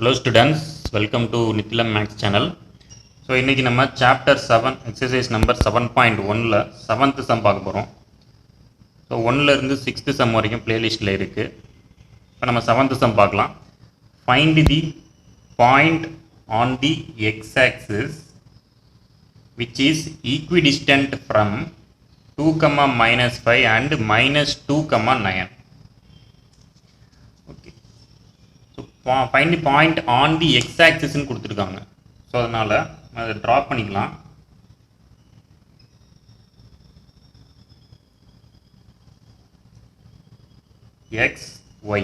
Hello students, welcome to Nithilam Max channel. So இன்னைக்கு நம்ம chapter 7 exercise number 7.1ல 7th sum பார்க்க போறோம். So 1ல இருந்து 6th sum வரைக்கும் playlistல இருக்கு. இப்போ நம்ம 7th sum பார்க்கலாம். Find the point on the x-axis which is equidistant from 2, -5 and -2, 9. Okay. Find the point on the x-axis ன்னு கொடுத்துருக்காங்க. ஸோ அதனால் அதை ட்ரா பண்ணிக்கலாம். x, y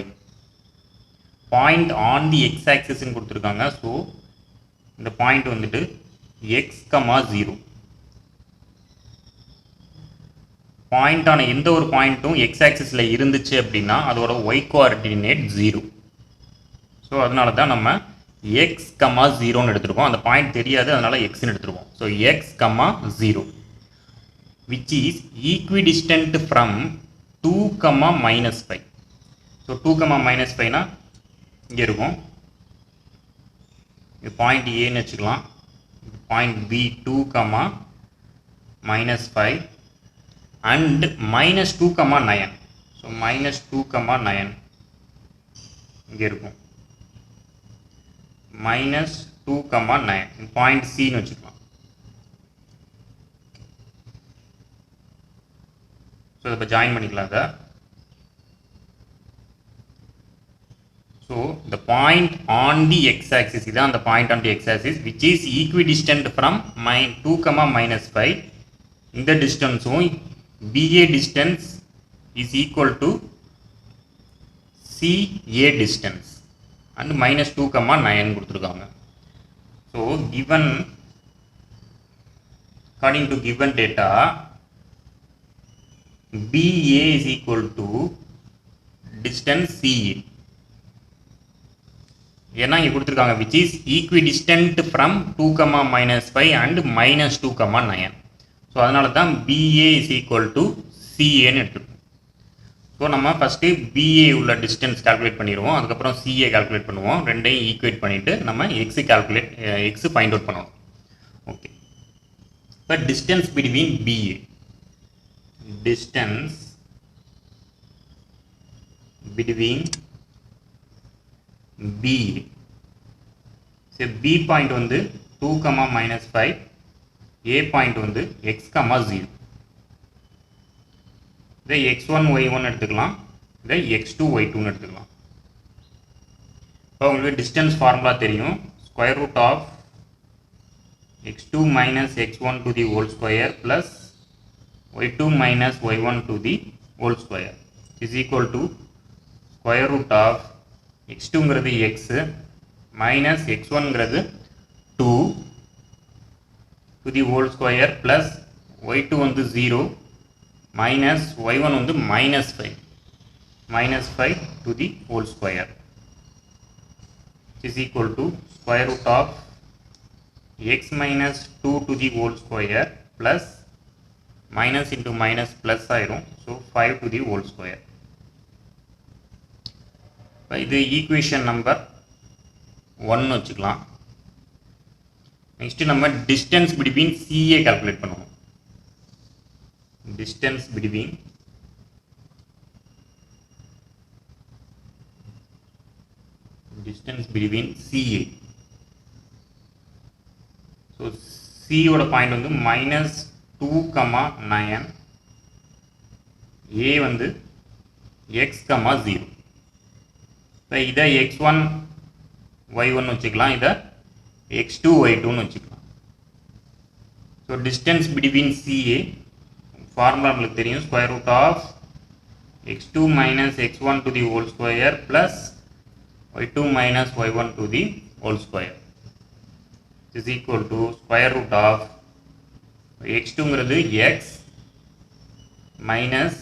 point on the x-axis ன்னு கொடுத்துருக்காங்க. ஸோ இந்த பாயிண்ட் வந்துட்டு x, 0. பாயிண்டான எந்த ஒரு பாயிண்ட்டும் x-axisல இருந்துச்சு அப்படின்னா அதோட y கோஆர்டினேட் 0. ஸோ அதனால தான் நம்ம x, 0ன்னு எடுத்துருக்கோம். அந்த பாயிண்ட் தெரியாது, அதனால xன்னு எடுத்துருக்கோம். So x, 0 which is equidistant from 2, -5. So 2, -5னா இங்கே இருக்கும். இது பாயிண்ட் ஏன்னு வச்சுக்கலாம். Point B 2, -5 and -2, 9. ஸோ -2, 9 இங்கே இருக்கும். -2, 9 பாயிண்ட் சின்னு வச்சுக்கலாம். ஸோ இப்போ ஜாயின் பண்ணிக்கலாம் அதை. So the point on the x-axis இதான் அந்த point on the x-axis which is equidistant from 2, -5. இந்த டிஸ்டன்ஸும் BA distance is equal to CA distance and -2, 9 கொடுத்துருக்காங்க. So given according to given data BA is equal to distance CA. ஏன்னா இங்கே கொடுத்துருக்காங்க which is equidistant from 2, -5 and -2, 9. So அதனால தான் BA is equal to CAன்னு எடுத்துருக்கோம். So நம்ம first BA உள்ள distance calculate பண்ணிடுவோம், அதுக்கப்புறம் CA கால்குலேட் பண்ணுவோம். ரெண்டையும் ஈக்குவேட் பண்ணிவிட்டு நம்ம எக்ஸு ஃபைண்ட் அவுட் பண்ணுவோம். ஓகே, இப்போ distance between BA, distance between BA. சரி, B பாயிண்ட் வந்து 2, -5, A பாயிண்ட் வந்து x, 0. இதை x1, y1 எடுத்துக்கலாம், இதை x2, y2 எடுத்துக்கலாம். இப்போ உங்களுக்கு டிஸ்டன்ஸ் ஃபார்முலா தெரியும். Square root of x2 - x1 to the whole square plus y2 - y1 to the whole square is equal to square root of x2ங்கிறது x minus x1ங்கிறது 2 to the whole square plus y2 வந்து 0 minus y1 வந்து -5 to the whole square is equal to square root of x minus 2 to the whole square plus minus into minus plus ஆயிரும். so 5 to the whole square. இது equation number 1 வச்சுக்கலாம். Next நம்ம distance between CA calculate பண்ணுவோம். Distance between CA. So சியோட point வந்து -2, 9, A வந்து x, 0. இப்போ இதை x1, y1 வச்சுக்கலாம், இதை x2, y2 வச்சுக்கலாம். So distance between CA formula நம்மளுக்கு தெரியும். Square root of x2 - x1 to the whole square plus y2 - y1 to the whole square is equal to square root of x2ங்கிறது x minus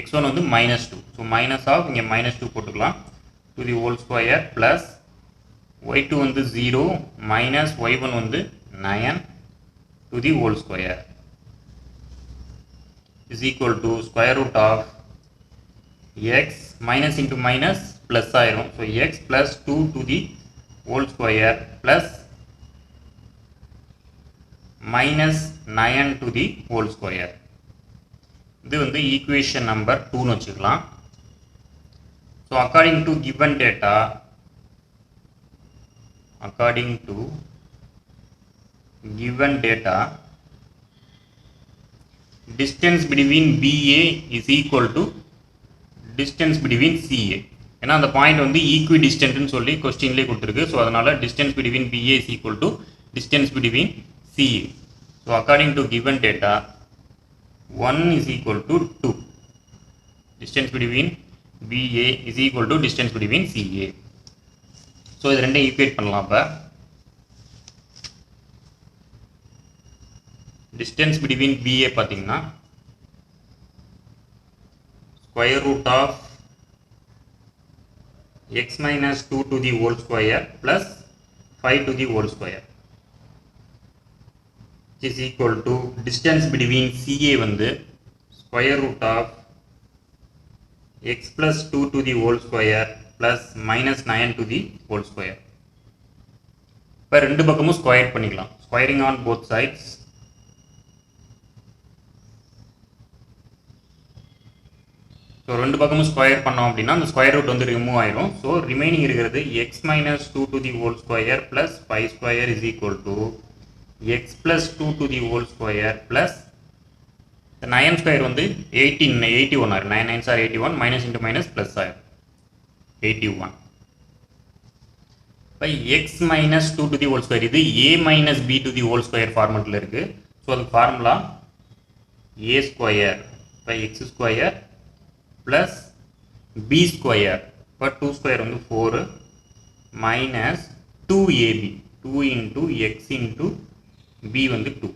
x1 வந்து -2. So minus of இங்கே -2 போட்டுக்கலாம் to the whole square plus y2 வந்து 0 minus y1 வந்து 9 to the whole square is equal to square root of x minus into minus plus ஆயிரும். So x plus 2 to the whole square plus minus 9 to the whole square. இது வந்து equation number 2 னு வச்சுக்கலாம். So according to given data, distance between BA is equal to distance between CA. ஏன்னா அந்த point வந்து ஈக்விடிஸ்டன்ட்னு சொல்லி கொஸ்டின்லேயே கொடுத்துருக்கு. ஸோ அதனால distance between BA is equal to distance between CA. So according to given data, 1 is equal to 2. Distance between BA is equal to distance between CA. So இது ரெண்டையும் equate பண்ணலாம். இப்போ distance between BA பார்த்தீங்கன்னா square root of x minus 2 to the whole square plus 5 to the whole square is equal to distance between CA வந்து square root of x plus 2 to the whole square plus minus 9 to the whole square. இப்போ ரெண்டு பக்கமும் square பண்ணிக்கலாம். Squaring on both sides. So ரெண்டு பக்கமும் square பண்ணோம் அப்படின்னா அந்த ஸ்கொயர் ரூட் வந்து ரிமூவ் ஆயிரும். ஸோ ரிமைனிங் இருக்கிறது X minus 2 to the whole square plus 5 square is equal to X plus 2 to the whole square plus 9 square வந்து 81 ஆயிரும். 9 9s are 81, minus into minus plus ஆயிரும் 81. இப்போ X minus 2 to the whole square இது ஏ minus B to the whole square ஃபார்மெட்டில் இருக்குது. So அது formula A square இப்போ x square plus b square, but 2 square on the 4 minus 2ab, 2 into x into b on the 2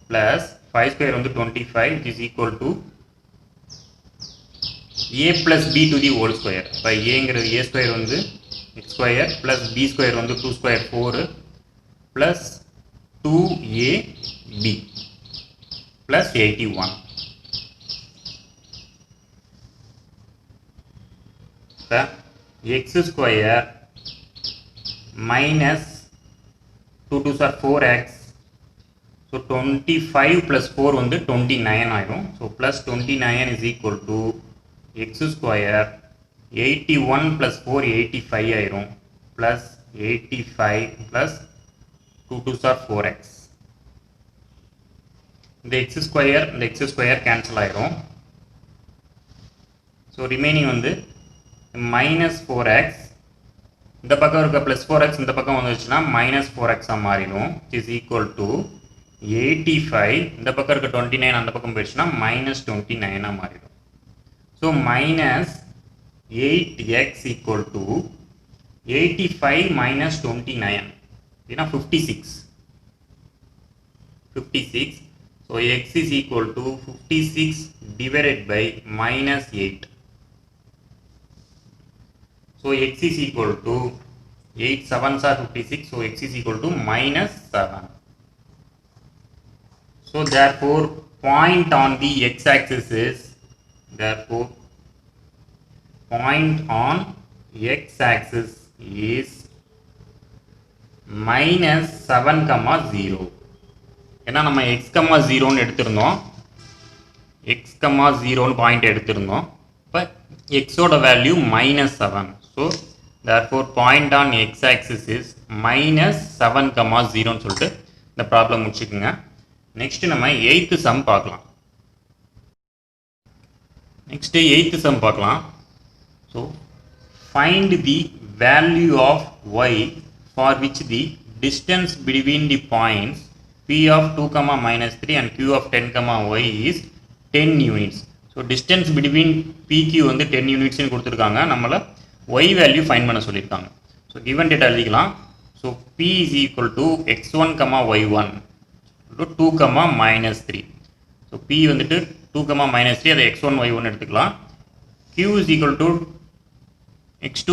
plus 5 square on the 25 which is equal to a plus b to the whole square. By a square on the x square plus b square on the 2 square 4 plus 2ab plus 81. X square minus 2 2s are 4x, so 25 plus 4 வந்து 29 ஆயிரும். So plus 29 is equal to x square 81 plus 4 85 ஆயிரும் plus 85 plus 2 2s are 4x. இந்த x square cancel ஆயிரும். So remaining வந்து minus 4x, இந்த பக்கம் இருக்க plus 4x இந்த பக்கம் வந்துச்சுன்னா minus 4x மாறிடும், is equal to 85, இந்த பக்கம் இருக்க 29 அந்த பக்கம் போயிடுச்சுன்னா minus 29 மாறிடும். So minus 8x equal to 85 minus 29 இதுனா 56. So x is equal to 56 divided by minus 8. So x is equal to 8 7s are 56. So x is equal to minus 7. So therefore point on the x-axis is minus 7, 0. ஏன்னா நம்ம x, 0ன்னு எடுத்திருந்தோம். x, 0ன்னு point எடுத்திருந்தோம். இப்போ x ஓட value minus 7. So therefore point on x-axis is minus 7, 0ன்னு சொல்லிட்டு இந்த problem முடிச்சுக்குங்க. நெக்ஸ்ட் நம்ம 8th சம் பார்க்கலாம். நெக்ஸ்ட் 8th சம் பார்க்கலாம். So find the value of y for which the distance between the points p of 2, -3 and q of 10, y is 10 units. So distance between pq வந்து 10 unitsன்னு கொடுத்துருக்காங்க. நம்மளை y value find பண்ண சொல்லியிருக்காங்க. So given data எழுதிக்கலாம். So p is equal to x1, y1 2, -3. So p வந்துட்டு 2, -3 அதை x1, y1 எடுத்துக்கலாம். q is equal to x2,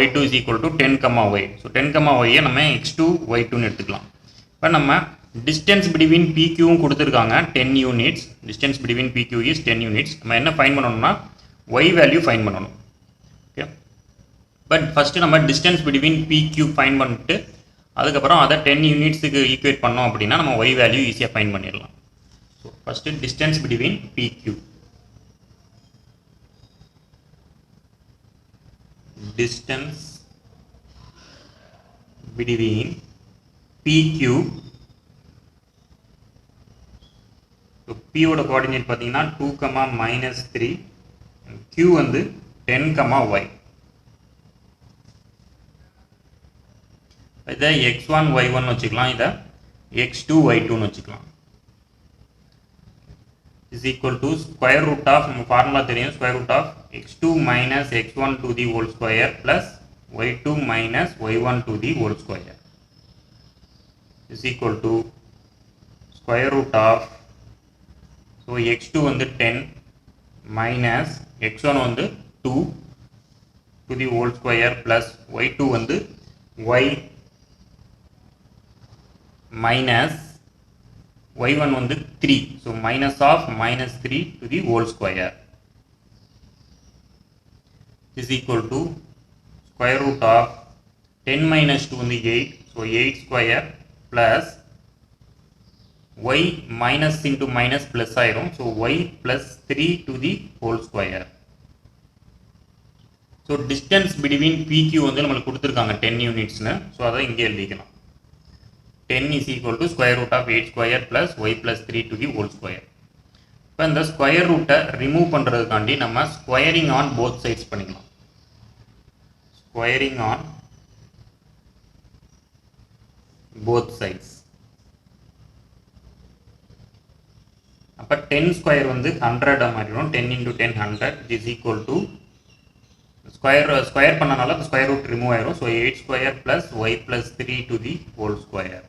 y2 is equal to 10, y. So 10, y நம்ம x2, y2ன்னு எடுத்துக்கலாம். இப்போ நம்ம distance between pqவும் கொடுத்துருக்காங்க 10 units. distance between pq is 10 units. நம்ம என்ன ஃபைண்ட் பண்ணணும்னா y வேல்யூ ஃபைண்ட் பண்ணணும். ஓகே, பட் ஃபஸ்ட்டு நம்ம டிஸ்டன்ஸ் பிட்வீன் PQ ஃபைன் பண்ணிட்டு அதுக்கப்புறம் அதை 10 யூனிட்ஸுக்கு ஈக்குவேட் பண்ணோம் அப்படின்னா நம்ம ஒய் வேல்யூ ஈஸியாக ஃபைன் பண்ணிடலாம். So first distance between PQ, distance between PQ, so P ஓட கோஆர்டினேட் பார்த்தீங்கன்னா 2, -3, Q வந்து 10, y. இதை x1 y1 வச்சுக்கலாம், இதை x2 y2 வச்சுக்கலாம். is equal to square root of, நம்ம ஃபார்முலா தெரியும், square root of x2 minus x1 to the whole square plus y2 minus y1 to the whole square is equal to square root of, so x2 வந்து 10 minus x1 வந்து 2 to the whole square plus y2 வந்து y minus y1 வந்து 3, so minus of -3 to the whole square is equal to square root of 10 minus 2 வந்து 8, so 8 square plus y minus into minus plus ஆயிரும், so y plus 3 to the whole square. so distance between PQ வந்து நம்மளுக்கு கொடுத்துருக்காங்க 10 யூனிட்ஸ்னு, so அதை இங்கே எழுதிக்கலாம். 10 is equal to square root of 8 square plus y plus 3 to the whole square. இப்போ இந்த square ரூட்டை ரிமூவ் பண்ணுறதுக்காண்டி நம்ம ஸ்கொயரிங் ஆன் போத் சைட்ஸ் பண்ணிக்கலாம். Squaring on both sides. அப்போ 10 ஸ்கொயர் வந்து 100 மாறிடும், 10 into 10 100 is equal to square பண்ணனால அந்த ஸ்கொயர் ரூட் ரிமூவ் ஆயிரும், so 8 square plus y plus 3 to the whole square.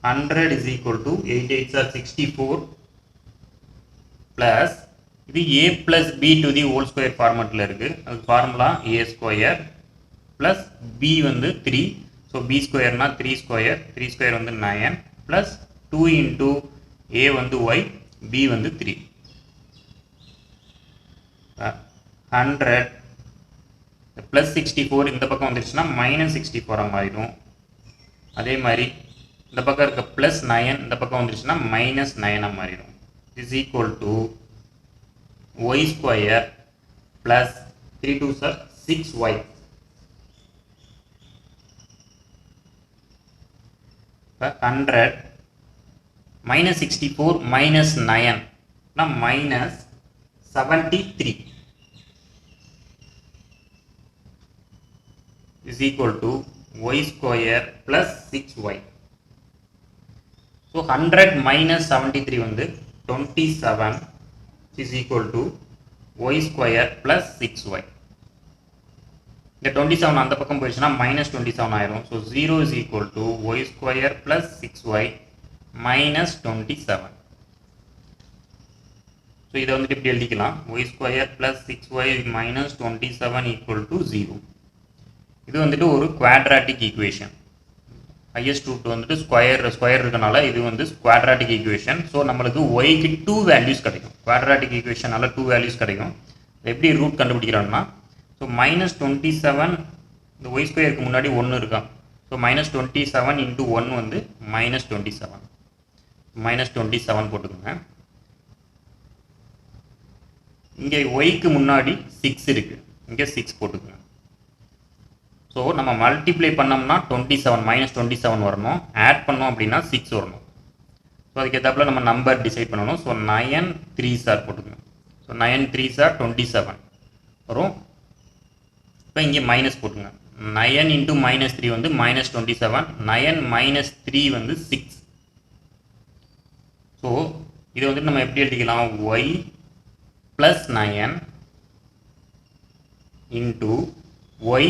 100 is equal to 8 8s are 64 plus இது a plus b to the whole square ஃபார்மேட்டில் இருக்குது. அது formula a square plus b வந்து 3, so b ஸ்கொயர்னா 3 square, 3 square வந்து 9 plus 2 into a வந்து y, b வந்து 3. 100 plus 64 இந்த பக்கம் வந்துருச்சுன்னா -64 மாறிடும். அதே மாதிரி இந்த பக்கம் இருக்க +9 இந்த பக்கம் வந்துருச்சுன்னா -9 மாறிடும். is equal to y square plus 3 2s are 6y. இப்போ 100 -64 -9 -73 is equal to y square plus 6y. So 100 minus 73 வந்து 27 is equal to y square plus 6y. இந்த 27 அந்த பக்கம் போயிடுச்சுன்னா -27 ஆயிரும், so 0 is equal to y square plus 6y minus 27. so இதை வந்துட்டு இப்படி எழுதிக்கலாம், y square plus 6y minus 27 equal to 0. இது வந்துட்டு ஒரு குவாட்ராட்டிக் ஈக்குவேஷன். ஹையஸ்ட் ரூட் வந்துட்டு ஸ்கொயர் இருக்கனால இது வந்து குவாட்ராட்டிக் ஈக்குவேஷன். ஸோ நம்மளுக்கு ஒய்க்கு 2 வேல்யூஸ் கிடைக்கும். குவாட்ராட்டிக் ஈக்குவேஷனால 2 வேல்யூஸ் கிடைக்கும். எப்படி ரூட் கண்டுபிடிக்கிறோம்னா, ஸோ -27 இந்த ஒய் ஸ்கொயருக்கு முன்னாடி 1 இருக்கான், ஸோ -27 into 1 வந்து -27 -27 போட்டுக்கோங்க. இங்கே ஒய்க்கு முன்னாடி 6 இருக்கு, இங்கே 6 போட்டுக்கோங்க. ஸோ நம்ம மல்டிப்ளை பண்ணோம்னா 27 -27 வரணும், ஆட் பண்ணோம் அப்படின்னா 6 வரணும். ஸோ அதுக்கு ஏற்றாப்புல நம்ம நம்பர் டிசைட் பண்ணணும். ஸோ 9 3s are போட்டுக்கணும். ஸோ 9 3s are 27 வரும். இப்போ இங்கே மைனஸ் போட்டுங்க. 9 into -3 வந்து -27, 9 minus 3 வந்து 6. ஸோ இதை வந்துட்டு நம்ம எப்படி எழுதிக்கலாம், y plus 9 into y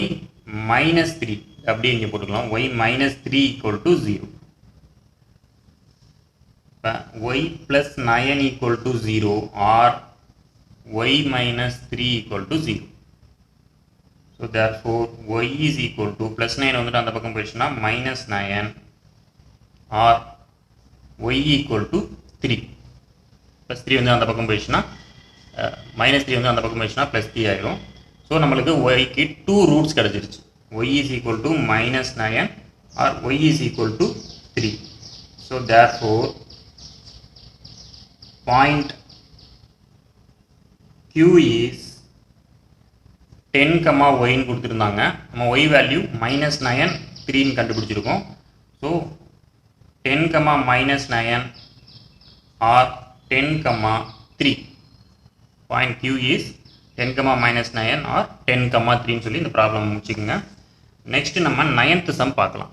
minus 3 அப்படியே இங்கே போட்டுக்கலாம். y minus 3 equal to 0. y plus 9 equal to 0 or y minus 3 equal to 0. So therefore y is equal to plus 9 வந்துட்டு அந்த பக்கம் போயிடுச்சுன்னா -9 or y equal to 3. plus 3 வந்து அந்த பக்கம் போயிடுச்சுன்னா -3 வந்து அந்த பக்கம் போயிடுச்சுன்னா +3 ஆயிடும். ஸோ நம்மளுக்கு ஒய்க்கு 2 ரூட்ஸ் கிடச்சிருச்சு. Y is equal to -9 or y is equal to 3. So therefore point Q is 10, ஒய்ன்னு கொடுத்துருந்தாங்க. நம்ம ஒய் வேல்யூ -9 3ன்னு கண்டுபிடிச்சிருக்கோம். So 10, -9 or 10, 3. Point Q is 10, -9 or 10, 3ன்னு சொல்லி இந்த ப்ராப்ளம் முடிச்சுக்கோங்க. நெக்ஸ்ட் நம்ம 9th சம் பார்க்கலாம்.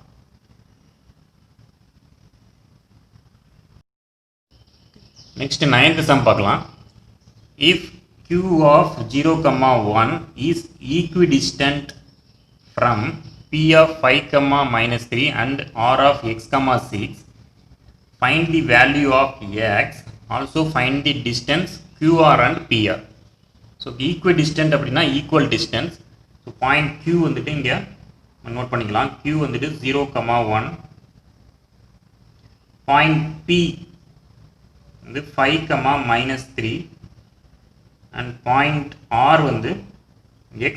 நெக்ஸ்ட் 9th சம் பார்க்கலாம். If Q of 0, 1 is equidistant from P of 5, -3 and R of x, 6, find the value of x, also find the distance QR and PR. So equidistant அப்படின்னா equal distance. So point Q வந்துட்டு இங்கே note பண்ணிக்கலாம். Q வந்துட்டு 0, 1. point P வந்து 5, -3 and point R வந்து x,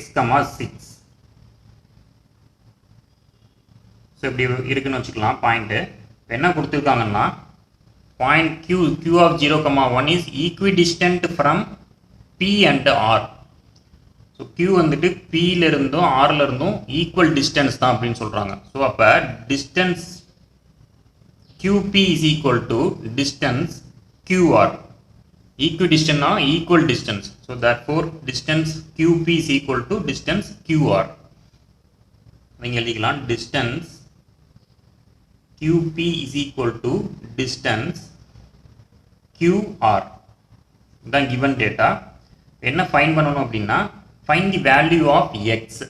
6. So இப்படி இருக்குன்னு வச்சுக்கலாம் பாயிண்ட்டு. என்ன கொடுத்துருக்காங்கன்னா point Q of 0, 1 is equidistant from P and R. So Q வந்துட்டு Pல இருந்தும் Rல இருந்தும் ஈக்குவல் டிஸ்டன்ஸ் தான் அப்படின்னு சொல்கிறாங்க. ஸோ அப்போ distance QP is equal to distance QR. Equidistant or equal distance. So therefore distance QP is equal to distance QR. நீங்க எழுதிக்கலாம் distance QP is equal to distance QR. இதான் given data. என்ன find பண்ணணும் அப்படின்னா find the value of x.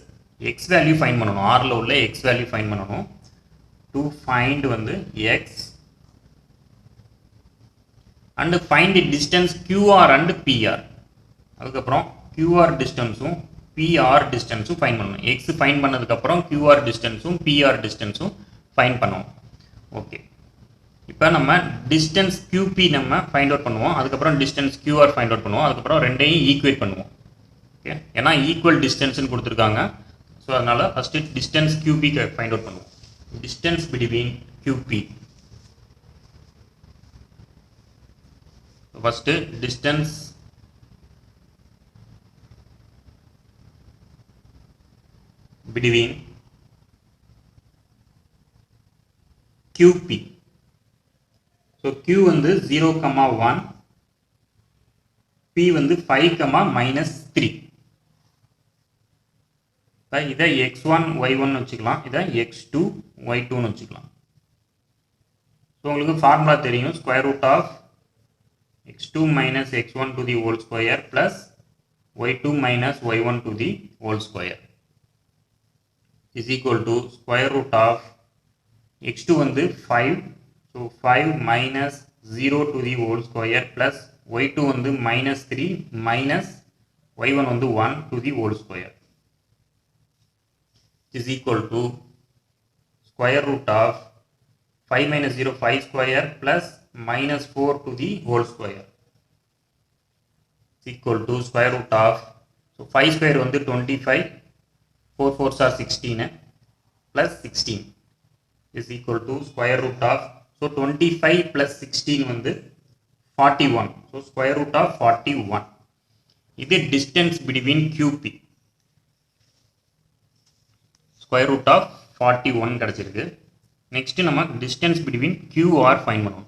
x value find பண்ணணும். Rல உள்ள x value find பண்ணணும். To find வந்து x and find the distance QR and PR. அதுக்கப்புறம் QR டிஸ்டன்ஸும் PR டிஸ்டன்ஸும் find பண்ணணும். x ஃபைண்ட் பண்ணதுக்கப்புறம் QR டிஸ்டன்ஸும் PR டிஸ்டன்ஸும் ஃபைண்ட் பண்ணணும். ஓகே, இப்போ நம்ம டிஸ்டன்ஸ் QP நம்ம ஃபைண்ட் அவுட் பண்ணுவோம். அதுக்கப்புறம் டிஸ்டன்ஸ் QR ஃபைண்ட் அவுட் பண்ணுவோம். அதுக்கப்புறம் ரெண்டையும் ஈக்குவேட் பண்ணுவோம். ஓகே, ஏன்னா ஈக்குவல் டிஸ்டன்ஸ்னு கொடுத்துருக்காங்க. ஸோ அதனால் first distance QP find out பண்ணுவோம். Distance between QP. First distance between QP. So Q வந்து 0, 1, P வந்து 5, -3. இதை x1 y1 வச்சுக்கலாம், இதை x2 y2 வச்சுக்கலாம். ஸோ உங்களுக்கு ஃபார்முலா தெரியும். Square root of x2 minus x1 to the whole square plus y2 minus y1 to the whole square is equal to square root of x2 வந்து 5. So 5 minus 0 to the whole square plus y2 வந்து -3 minus y1 வந்து 1 to the whole square is equal to square root of 5 minus 0 5 square plus -4 to the whole square is equal to square root of, so 5 square வந்து 25, 4 4s are 16 plus 16 is equal to square root of, so 25 plus 16 வந்து 41, so square root of 41. இது distance between QP, square root of 41 கிடைச்சிருக்கு. Next நம்ம distance between QR find பண்ணுவோம்.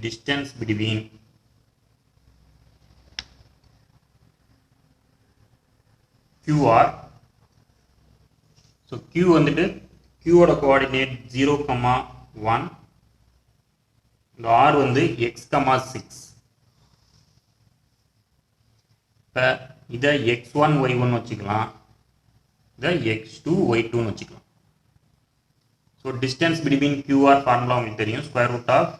Distance between QR. So Q வந்துட்டு Q ஓட coordinate 0, 1. இந்த R வந்து x, 6. இப்போ இதை x1 y1 வச்சுக்கலாம், இதை x2 y2 வச்சுக்கலாம். So distance between QR formula உங்களுக்கு தெரியும். Square root of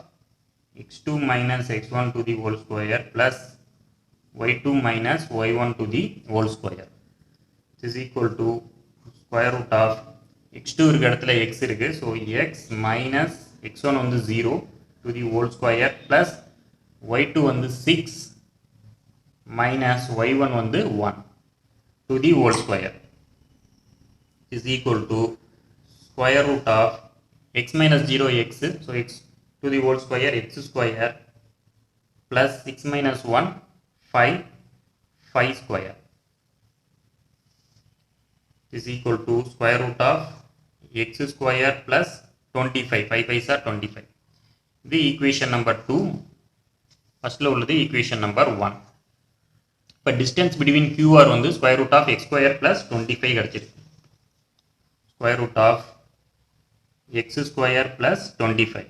x2 minus x1 to the whole square plus y2 minus y1 to the whole square is equal to square root of x2 இருக்க இடத்துல x இருக்கு. So x minus x1 வந்து 0 to the whole square plus y2 வந்து 6 minus y1 வந்து 1 to the whole square is equal to square root of x minus 0 x, so x to the whole square x square plus 6 minus 1 5 5 square is equal to square root of x square plus 25, 5 5 are 25. The equation number 2. First la உள்ளது equation number 1. இப்போ distance between QR வந்து square root of x square plus 25 கிடைச்சிருக்கு. Square root of x square plus 25.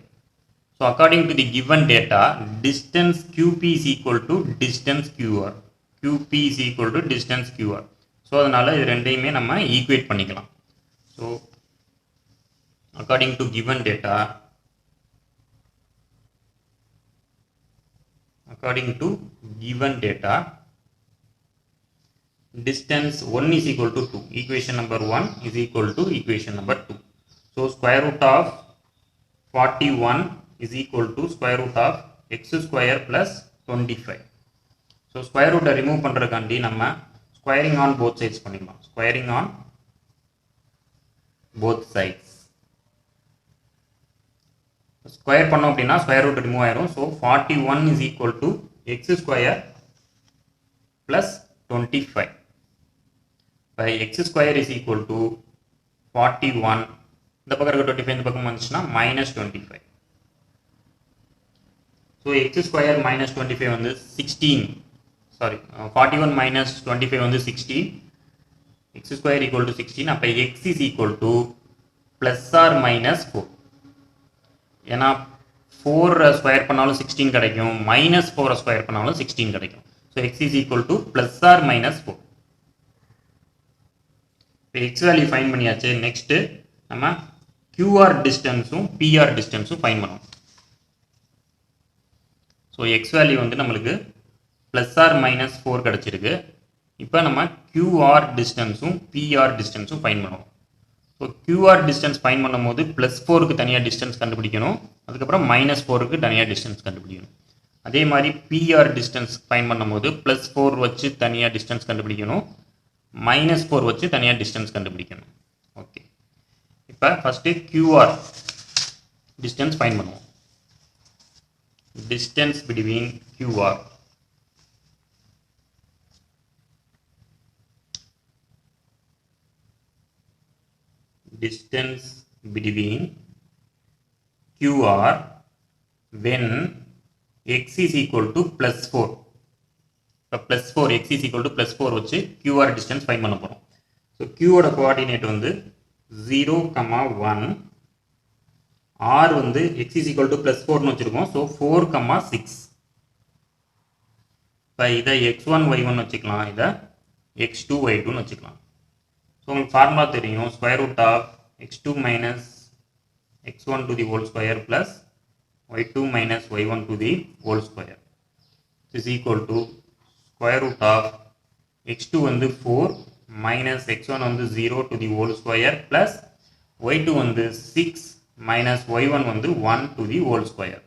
So according to the given data, distance QP is equal to distance QR. QP is equal to distance QR. So அதனால இது ரெண்டையுமே நம்ம equate பண்ணிக்கலாம். So according to given data, distance 1 is equal to 2. Equation number 1 is equal to equation number 2. So square root of 41 is equal to square root of x square plus 25. So square root remove பண்றதுக்காண்டி நம்ம squaring on both sides பண்ணிக்கலாம். Squaring on both sides. Square பண்ணோம் அப்படின்னா square root remove ஆயிரும். So 41 is equal to x square plus 25. By x square is equal to 41. இந்த பக்கம் இருக்க 25 இந்த பக்கம் வந்துச்சுன்னா minus 25. So x square minus 25 வந்து 16. Sorry, 41 minus 25 வந்து 16. X square equal to 16. அப்ப x is equal to plus or minus 4. ஏன்னா 4 ஸ்கொயர் பண்ணாலும் 16 கிடைக்கும், minus 4 ஸ்கொயர் பண்ணாலும் 16 கிடைக்கும். So x is equal to plus or minus 4. இப்போ x வேல்யூ ஃபைண்ட் பண்ணியாச்சு. நெக்ஸ்ட் நம்ம QR டிஸ்டன்ஸும் PR டிஸ்டன்ஸும் ஃபைண்ட் பண்ணுவோம். ஸோ x வேல்யூ வந்து நம்மளுக்கு ப்ளஸ் ஆர் மைனஸ் 4 கிடச்சிருக்கு. இப்போ நம்ம QR டிஸ்டன்ஸும் PR டிஸ்டன்ஸும் ஃபைண்ட் பண்ணுவோம். ஸோ QR டிஸ்டன்ஸ் ஃபைண்ட் பண்ணும் போது ப்ளஸ் 4க்கு தனியாக டிஸ்டன்ஸ் கண்டுபிடிக்கணும், அதுக்கப்புறம் மைனஸ் 4க்கு தனியாக டிஸ்டன்ஸ் கண்டுபிடிக்கணும். அதே மாதிரி PR டிஸ்டன்ஸ் ஃபைண்ட் பண்ணும்போது ப்ளஸ் 4 வச்சு தனியாக டிஸ்டன்ஸ் கண்டுபிடிக்கணும், minus 4 வச்சு தனியாக டிஸ்டன்ஸ் கண்டுபிடிக்கணும். ஓகே, இப்போ ஃபஸ்ட்டு QR டிஸ்டன்ஸ் ஃபைண்ட் பண்ணுவோம். Distance between QR. Distance between QR when x is equal to plus 4. இப்போ plus 4, x is equal to plus 4 வச்சு QR distance ஃபைண்ட் பண்ண போகிறோம். ஸோ Qவோட கோஆர்டினேட் வந்து 0, 1. R வந்து x is equal to plus 4னு வச்சுருக்கோம். So 4, 6. இப்போ இதை x1, y1 வச்சுக்கலாம், இதை x2, y2னு வச்சுக்கலாம். ஸோ உங்களுக்கு ஃபார்முலா தெரியும், square root of x2 minus x1 to the whole square plus y2 minus y1 to the whole square is equal to square root of x2 வந்து 4 minus x1 வந்து 0 to the whole square plus y2 வந்து 6 minus y1 வந்து 1 to the whole square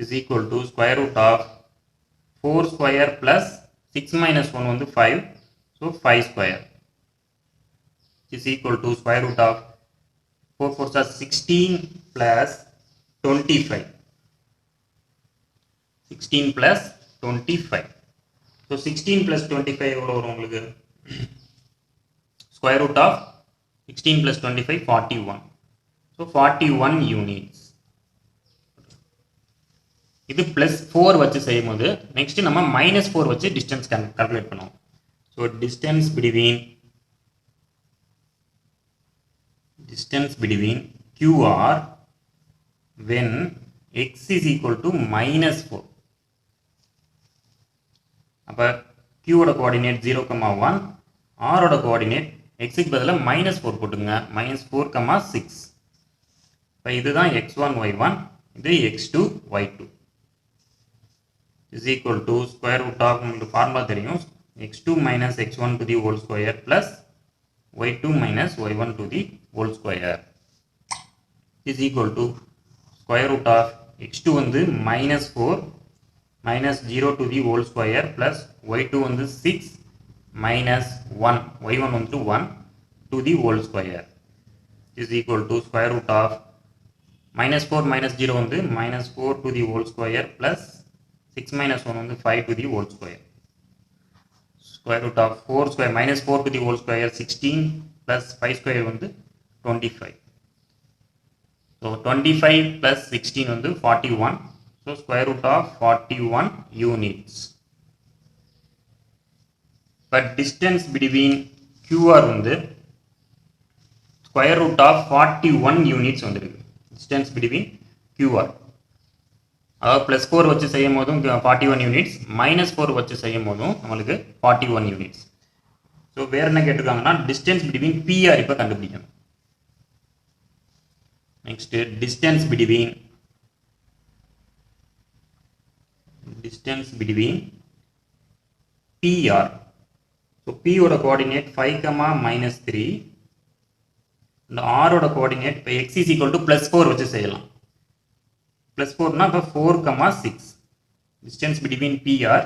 is equal to square root of 4 square plus 6 minus 1 வந்து 5, so 5 square is equal to square root of 4 4 are 16 plus 25. 16 plus 25. So 16 plus 25 எவ்வளவு வரும் உங்களுக்கு? Square root of 16 plus 25 41. So 41 units. இது plus 4 வச்சு செய்யும்போது next நம்ம minus 4 வச்சு distance calculate பண்ணுவோம். So distance between QR when x is equal to minus 4. அப்போ Q ஓட கோஆர்டினேட் 0, 1, R ஓட கோஆர்டினேட் x க்கு பதிலாக minus 4 போட்டுங்க, minus 4, 6. இப்போ இதுதான் x1, y1, இது x2, y2 is equal to square root of உங்களுக்கு ஃபார்முலா தெரியும், x2 minus x1 to the whole square plus y2 minus y1 to the whole square is equal to square root of x2 வந்து minus 4 minus 0 to the whole square plus y2 வந்து 6 minus 1 y1 வந்து 1 to the whole square is equal to square root of minus 4 minus 0 வந்து minus 4 to the whole square plus 6 minus 1 வந்து 5 to the whole square. Square root of 4 square minus 4 to the whole square 16 plus 5 square வந்து 25. So 25 plus 16 வந்து 41. So square root of 41 units. But distance between QR வந்து square root of 41 units வந்திருக்கு. Distance between QR. அதாவது plus 4 வச்சு செய்யும் போதும் 41 units minus 4 வச்சு செய்யும் போதும் நம்மளுக்கு 41 யூனிட்ஸ். ஸோ வேறு என்ன கேட்டிருக்காங்கன்னா டிஸ்டன்ஸ் பிட்வீன் பிஆர் இப்போ கண்டுபிடிக்கணும். Next distance between PR. So பியோட கோஆர்டினேட் 5, -3 இந்த ஆரோட கோஆர்டினேட் இப்போ எக்ஸ் இஸ் ஈக்குவல் டு +4 வச்சு செய்யலாம். plus 4 na 4, 6 distance between PR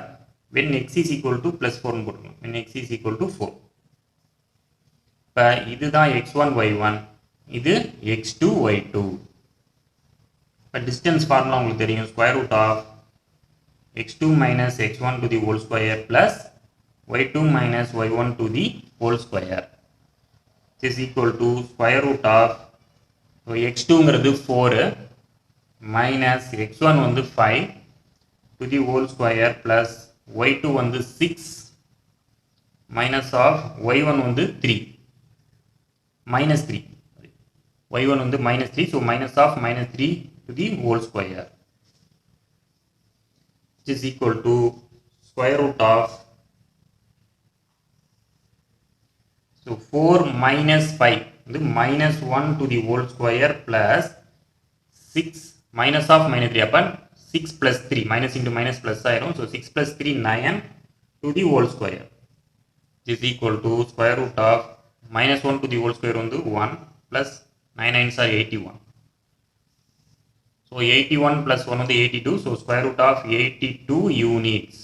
when x is equal to +4 போட்டுக்கலாம். when x is equal to 4 இப்போ இதுதான் x1 y1 இது x2 y2. இப்போ distance formula உங்களுக்கு தெரியும் square root of x2 minus x1 to the whole square plus y2 minus y1 to the whole square is equal to square root of x2ங்கிறது 4 minus x1 வந்து 5 to the whole square plus y2 வந்து 6 minus of y1 வந்து 3 minus 3 y1 வந்து minus 3 so minus of minus 3 to the whole square which is equal to square root of so 4 minus 5 வந்து minus 1 to the whole square plus 6 minus of minus 3 upon 6 plus 3 minus into minus plus ஆயிரும். So 6 plus 3 9 to the whole square is equal to square root of minus 1 to the whole square வந்து 1 plus 9 9s are 81. So 81 plus 1 வந்து 82. So square root of 82 units.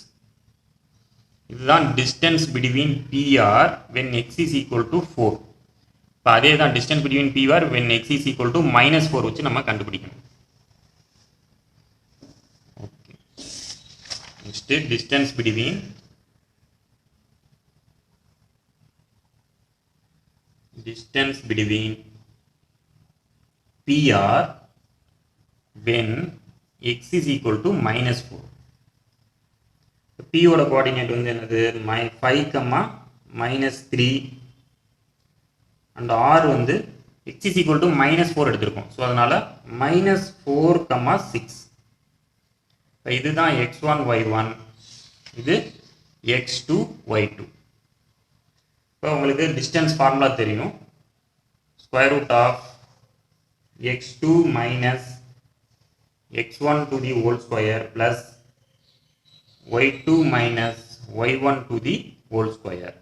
இதுதான் distance between PR when x is equal to 4. இப்போ அதே தான் distance between PR when x is equal to -4 வச்சு நம்ம கண்டுபிடிக்கணும். Next distance between PR when x is equal to -4. P ஓட coordinate வந்து என்னது 5, -3 and r வந்து x is equal to -4 எடுத்திருக்கோம். ஸோ அதனால -4, 6 இதுதான் x1 y1 இது x2 y2. இப்போ உங்களுக்கு டிஸ்டன்ஸ் ஃபார்முலா தெரியும் square root of x2 minus x1 to the whole square plus y2 minus y1 to the whole square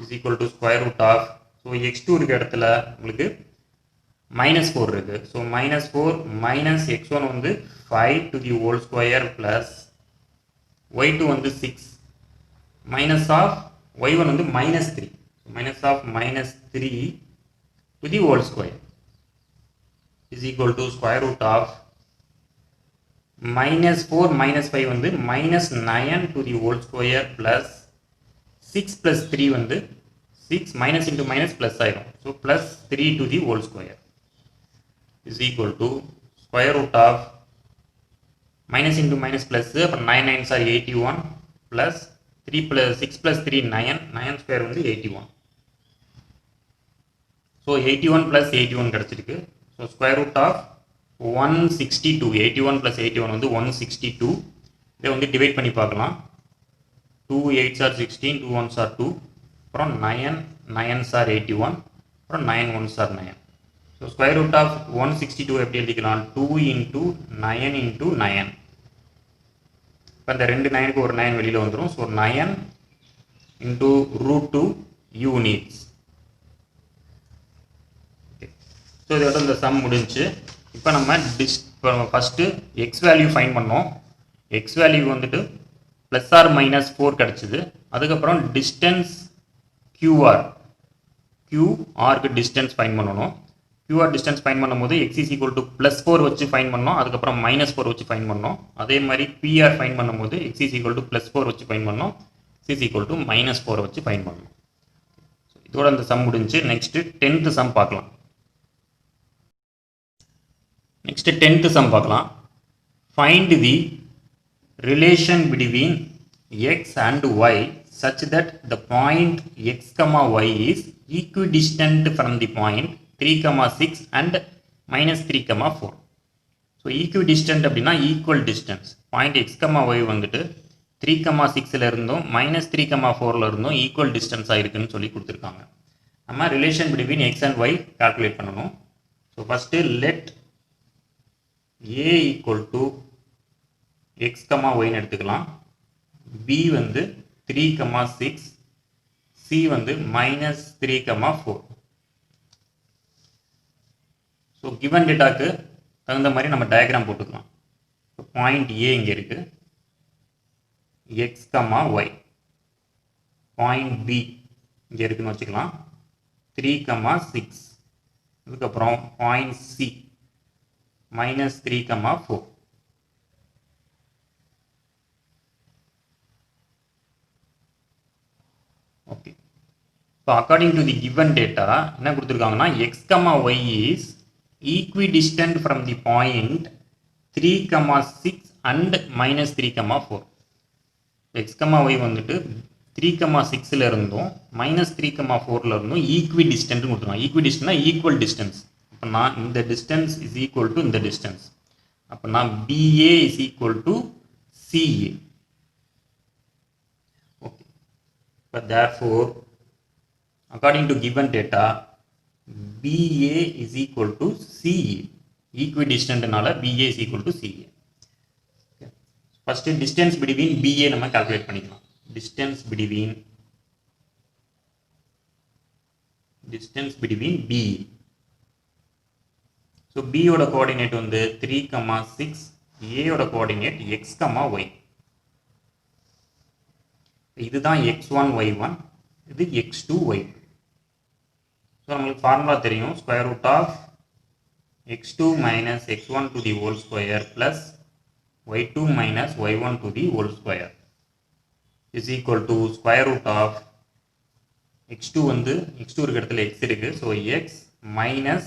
is equal to square root of so x2 இருக்க இடத்துல உங்களுக்கு -4 இருக்கு. So -4 minus x1 வந்து 5 to the whole square plus y2 வந்து 6 minus of y1 வந்து -3 minus of -3 to the whole square is equal to square root of -4 -5 வந்து -9 to the whole square plus 6 plus 3 வந்து 6 minus into minus plus ஆயிரும். So plus 3 to the whole square is equal to square root of minus into minus plus அப்புறம் 9 9s are 81 plus 3 plus 6 plus 3 9 square வந்து 81. So 81 plus 81 கிடைச்சிருக்கு. So square root of 162 81 plus 81 வந்து 162. இதை வந்து divide பண்ணி பார்க்கலாம். 2 8s are 16 2 1s are 2 அப்புறம் 9 9s are 81 அப்புறம் 9 1s are 9. So square root of 162 எப்படி எழுதிக்கலாம் 2 into 9 into 9. இப்போ இந்த ரெண்டு 9க்கு ஒரு 9 வெளியில் வந்துடும். So 9 into √2 units. ஸோ இதோட இந்த சம் முடிஞ்சு. இப்போ நம்ம ஃபஸ்ட்டு எக்ஸ் வேல்யூ ஃபைன் பண்ணோம். எக்ஸ் வேல்யூ வந்துட்டு ப்ளஸ் ஆர் மைனஸ் 4 கிடச்சிது. அதுக்கப்புறம் டிஸ்டன்ஸ் கியூஆர், கியூஆருக்கு டிஸ்டன்ஸ் ஃபைன் பண்ணணும். கியூஆர் டிஸ்டன்ஸ் ஃபைன் பண்ணும்போது எக்ஸ் இஸ் ஈக்குவல் டு +4 வச்சு ஃபைன் பண்ணோம். அதுக்கப்புறம் -4 வச்சு ஃபைன் பண்ணோம். அதே மாதிரி பிஆர் ஃபைன் பண்ணும்போது எக்ஸ் இஸ் ஈக்குவல் டு +4 வச்சு ஃபைன் பண்ணோம். சி இஸ் ஈக்குவல் டு -4 வச்சு ஃபைன் பண்ணணும். இதோட அந்த சம் முடிஞ்சு. நெக்ஸ்ட் 10th சம் பார்க்கலாம். நெக்ஸ்ட் 10th சம் பார்க்கலாம். Find the relation between x and y such that the point x, y is equidistant from the point 3, 6 and -3, 4. So ஈக்குவிடிஸ்டன்ட் அப்படின்னா equal distance. Point x, y வந்துட்டு 3, 6ல இருந்தும் -3, 4ல இருந்தும் equal டிஸ்டன்ஸாக இருக்குன்னு சொல்லி கொடுத்துருக்காங்க. நம்ம relation between x and y calculate பண்ணணும். So first let a equal to x, yன்னு எடுத்துக்கலாம். b வந்து 3, 6, c வந்து -3, 4. ஸோ கிவன் டேட்டாக்கு தகுந்த மாதிரி நம்ம டயக்ராம் போட்டுக்கலாம். பாயிண்ட் ஏ இங்கே இருக்குது, எக்ஸ், ஒய். பாயிண்ட் பி இங்கே இருக்குன்னு வச்சுக்கலாம், 3, 6. அதுக்கப்புறம் point C -3, 4. Okay. So according to the given data என்ன கொடுத்துருக்காங்கன்னா x, y is equidistant from the point 3, 6 and -3, 4. x, y வந்துட்டு 3, 6ல இருந்தும் -3, 4ல இருந்தும் equidistant கொடுத்துருவோம். equidistant equal distance. அப்போ நான் இந்த டிஸ்டன்ஸ் இஸ் ஈக்குவல் டு இந்த டிஸ்டன்ஸ். அப்போ நான் BA is equal to CA. Okay. இப்போ therefore according to given data BA is equal to CA. Equidistantனால BA is equal to CA. Okay. First distance between BA நம்ம calculate பண்ணிக்கலாம். Distance between BA. So B ஓட coordinate வந்து 3, 6. A ஓட coordinate x, y. இதுதான் x1, y1. இது x2, y2. So நம்மளுக்கு formula தெரியும். Square root of x2 minus x1 to the whole square plus y2 minus y1 to the whole square is equal to square root of x2 வந்து x2 இருக்க இடத்துல x இருக்கு. So x minus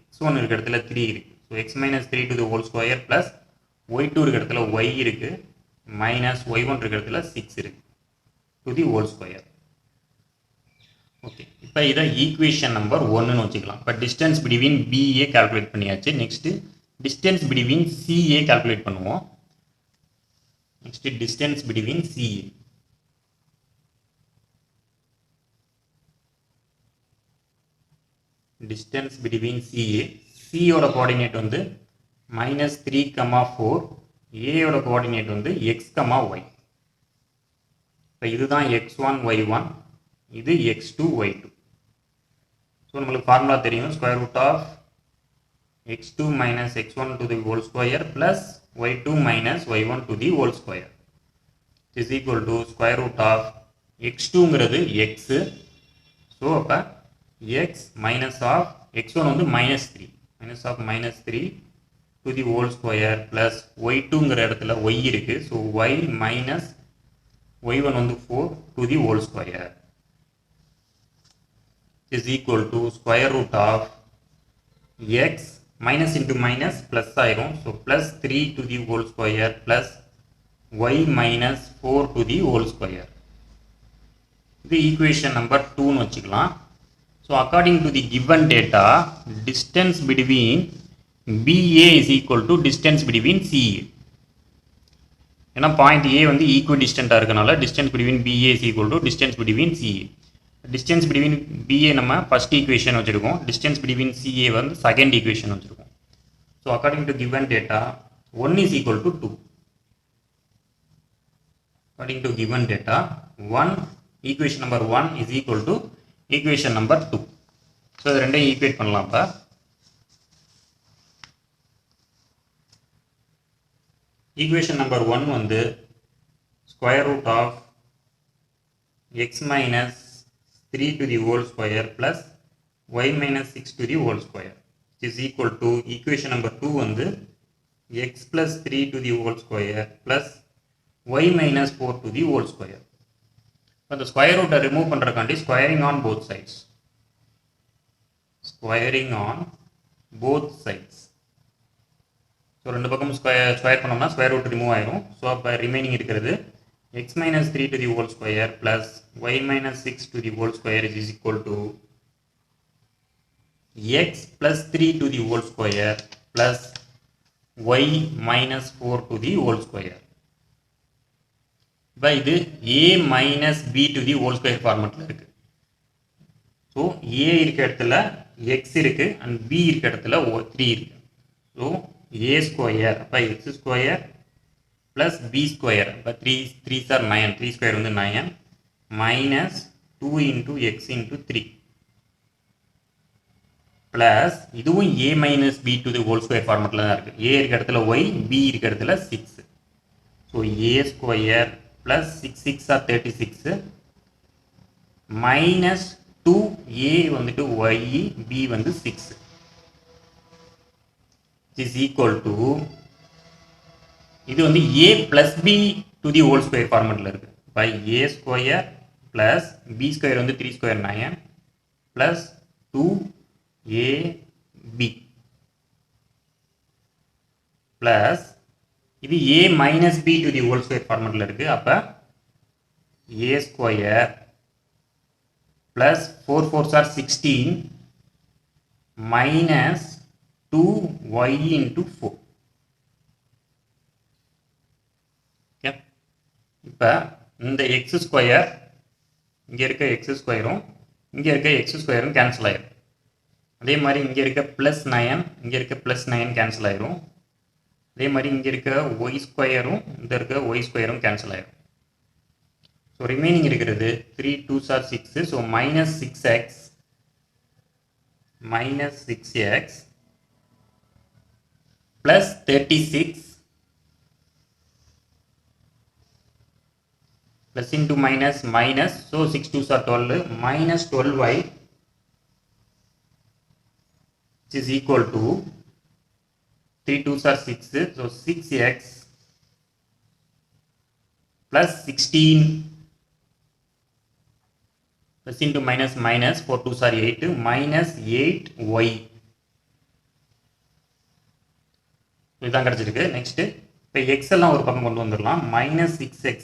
x1 இருக்க இடத்துல 3 இருக்கு. So x minus 3 to the whole square plus y2 இருக்க இடத்துல y இருக்கு minus y1 இருக்க இடத்துல 6 இருக்கு to the whole square. Okay. இப்போ இதை ஈக்குவேஷன் நம்பர் 1ன்னு வச்சுக்கலாம். இப்போ டிஸ்டன்ஸ் பிட்வீன் BA கால்குலேட் பண்ணியாச்சு. Next distance between CA calculate பண்ணுவோம். Next distance between CA. Distance between CA. C ஓட கோஆர்டினேட் வந்து -3, 4. A ஓட கோஆர்டினேட் வந்து x, y. இப்போ இதுதான் x1, y1. இது x2, y2. ஸோ நம்மளுக்கு ஃபார்முலா தெரியும். Square root of x2 minus x1 to the whole square plus y2 minus y1 to the whole square is equal to square root of x2ங்கிறது x. So அப்போ x minus of x1 வந்து -3 minus of -3 to the whole square plus y2ங்கிற இடத்துல y இருக்கு. So y minus y1 வந்து 4 to the whole square is equal to square root of x minus into minus plus ஆயிரும். so plus 3 to the whole square plus y minus 4 to the whole square. இது equation number 2ன்னு வச்சுக்கலாம். so according to the given data distance between BA is equal to distance between CA. ஏன்னா point A வந்து ஈக்குவிடிஸ்டண்டாக இருக்கனால distance between BA is equal to distance between CA. Distance between BA நம்ம first equation வச்சுருக்கோம். Distance between CA வந்து second equation வச்சுருக்கோம். So according to given data 1 is equal to 2. According to given data 1 equation number 1 is equal to equation number 2. So இது ரெண்டையும் equate பண்ணலாம். இப்போ equation number 1 வந்து square root of x minus 3 to the whole square plus y minus 6 to the whole square is equal to equation number 2 வந்து x plus 3 to the whole square plus y minus 4 to the whole square. இப்போ the square root remove பண்றதுக்காண்டி squaring on both sides. Squaring on both sides. So ரெண்டு பக்கம் square பண்ணோம்னா square root remove ஆயிரும். So அப்போ remaining இருக்கிறது x minus 3 to the whole square plus y minus 6 to the whole square is equal to x plus 3 to the whole square plus y minus 4 to the whole square. இப்போ இது a minus b to the whole square ஃபார்மேட்டில் இருக்கு. So a இருக்க இடத்துல x இருக்கு and b இருக்க இடத்துல 3 இருக்கு. ஸோ a ஸ்கொயர் அப்போ x square plus b square but 3 are 9 3 square வந்து 9 minus 2 into x into 3 plus இதுவும் a minus b to the whole square ஃபார்மட்ல தான் இருக்கு. a இருக்க இடத்துல y b இருக்க இடத்துல 6. so a square plus 6 6 are 36 minus 2a வந்துட்டு y b வந்து 6 is equal to இது வந்து a plus b to the whole square ஃபார்மட்ல இருக்கு. by a square plus b square வந்து 3 square 9 plus 2ab plus இது a minus b to the whole square ஃபார்மட்ல இருக்கு. அப்ப a square plus 4 4s are 16 minus 2y into 4. இப்போ இந்த X square இங்கே இருக்க X ஸ்கொயரும் இங்கே இருக்க எக்ஸ் ஸ்கொயரும் கேன்சல் ஆயிடும். அதே மாதிரி இங்கே இருக்க ப்ளஸ் 9 இங்கே இருக்க ப்ளஸ் 9 கேன்சல் ஆயிரும். அதே மாதிரி இங்கே இருக்க ஒய் ஸ்கொயரும் இந்த இருக்க ஒய் ஸ்கொயரும் கேன்சல் ஆயிரும். ஸோ ரிமைனிங் இருக்கிறது 3 2s are 6. So minus 6x plus 36 plus into minus minus, so 6 2s are 12 minus 12y which is equal to 3 2s are 6, so 6x plus 16 plus into minus minus 4 2s are 8 minus 8y. இதுதான் கிடைச்சிருக்கு. Next இப்போ X எல்லாம் ஒரு பக்கம் கொண்டு வந்துடலாம். Minus 6x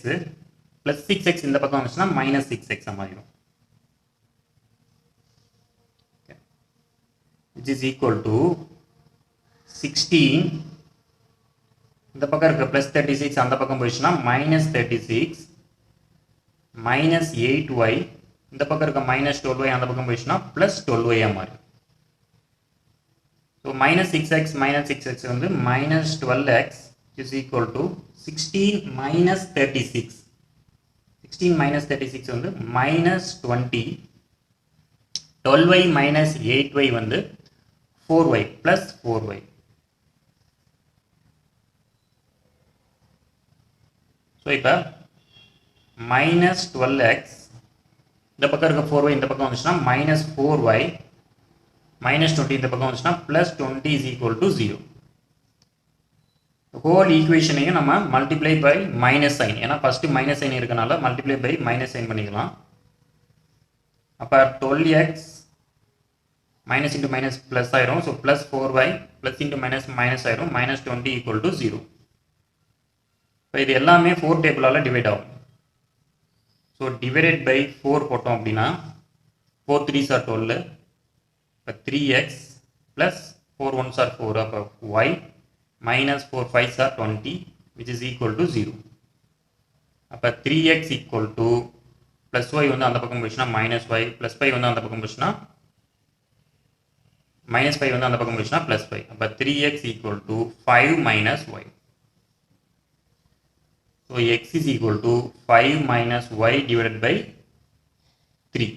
plus 6x இந்த பக்கம் வந்துச்சுன்னா minus 6x மாறிடும். which is equal to 16 இந்த பக்கம் இருக்க plus 36 அந்த பக்கம் போயிடுச்சுன்னா minus 36 minus 8y இந்த பக்கம் இருக்க minus 12y அந்த பக்கம் போயிடுச்சுன்னா plus 12y மாறிடும். so minus 6x minus 6x வந்து minus 12x is equal to 16 minus 36. 16 minus 36 வந்து minus 20. 12y minus 8y வந்து 4y plus 4y. ஸோ இப்போ minus 12x இந்த பக்கம் இருக்க 4y இந்த பக்கம் வந்துச்சுன்னா minus 4y minus 20 இந்த பக்கம் வந்துச்சுன்னா plus 20 is equal to 0. Whole ஈக்குவேஷனையும் நம்ம மல்டிப்ளை பை மைனஸ் சைன், ஏன்னா ஃபஸ்ட்டு மைனஸ் சைன் இருக்கனால மல்டிப்ளை பை மைனஸ் சைன் பண்ணிக்கலாம். அப்போ 12x minus into minus plus ஆயிரும். So plus 4y plus into minus minus ஆயிரும். minus 20 equal to 0. இப்போ இது எல்லாமே 4 டேபிளால் டிவைட் ஆகும். ஸோ டிவைடட் பை 4 போட்டோம் அப்படின்னா 4 3s are 12. இப்போ 3x ப்ளஸ் 4 1s are 4. அப்போ y minus 4 5s are 20 which is equal to 0. அப்போ 3x equal to plus y வந்து அந்த பக்கம் போயிடுச்சுன்னா minus y plus 5 வந்து அந்த பக்கம் போயிடுச்சுன்னா minus 5 வந்து அந்த பக்கம் போயிடுச்சுன்னா plus 5. அப்போ 3x equal to 5 minus y. So x is equal to 5 minus y divided by 3.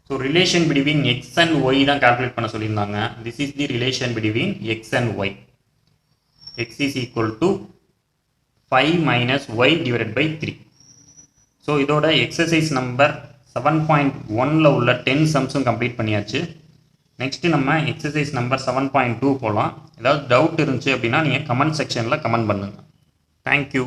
So relation between x and y தான் calculate பண்ண சொல்லியிருந்தாங்க. This is the relation between x and y. x is equal to 5 minus y divided by 3. So இதோட exercise number 7.1ல் உள்ள 10 சம்ஸும் complete பண்ணியாச்சு. Next நம்ம exercise number 7.2 போகலாம். ஏதாவது doubt இருந்துச்சு அப்படின்னா நீங்கள் கமெண்ட் செக்ஷனில் கமெண்ட் பண்ணுங்கள். தேங்க்யூ.